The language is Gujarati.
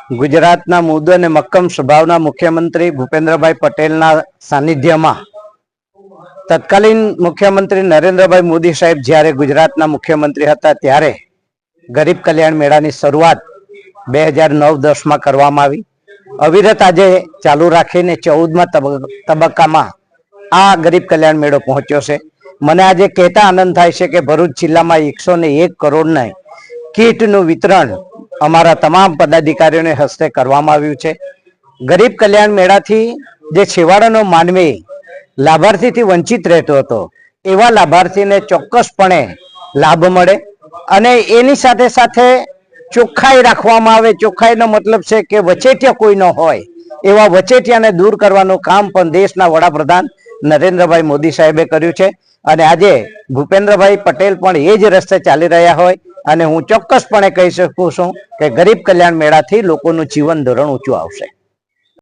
ગુજરાતના મૃદુ અને મક્કમ સ્વભાવના મુખ્યમંત્રી ભૂપેન્દ્રભાઈ પટેલના સાનિધ્યમાં તત્કાલીન મુખ્યમંત્રી નરેન્દ્રભાઈ મોદી સાહેબ જ્યારે ગુજરાતના મુખ્યમંત્રી હતા ત્યારે ગરીબ કલ્યાણ મેળાની શરૂઆત 2009-10માં કરવામાં આવી. અવિરત આજે ચાલુ રાખીને 14મા તબક્કામાં આ ગરીબ કલ્યાણ મેળો પહોંચ્યો છે. મને આજે કહેતા આનંદ થાય છે કે ભરૂચ જિલ્લામાં 101 કરોડના કીટનું વિતરણ અમારા તમામ પદાધિકારીઓને હસ્તે કરવામાં આવ્યું છે. ગરીબ કલ્યાણ મેળાથી જે છેવાડાનો માનવી લાભાર્થીથી વંચિત રહેતો હતો એવા લાભાર્થીને ચોક્કસપણે લાભ મળે અને એની સાથે સાથે ચોખ્ખાઈ રાખવામાં આવે. ચોખ્ખાઈનો મતલબ છે કે વચેટિયા કોઈ ન હોય, એવા વચેટિયાને દૂર કરવાનું કામ પણ દેશના વડાપ્રધાન નરેન્દ્રભાઈ મોદી સાહેબે કર્યું છે અને આજે ભૂપેન્દ્રભાઈ પટેલ પણ એ જ રસ્તે ચાલી રહ્યા હોય અને હું ચોક્કસપણે કહી શકું છું કે ગરીબ કલ્યાણ મેળાથી લોકોનું જીવન ધોરણ ઊંચું આવશે.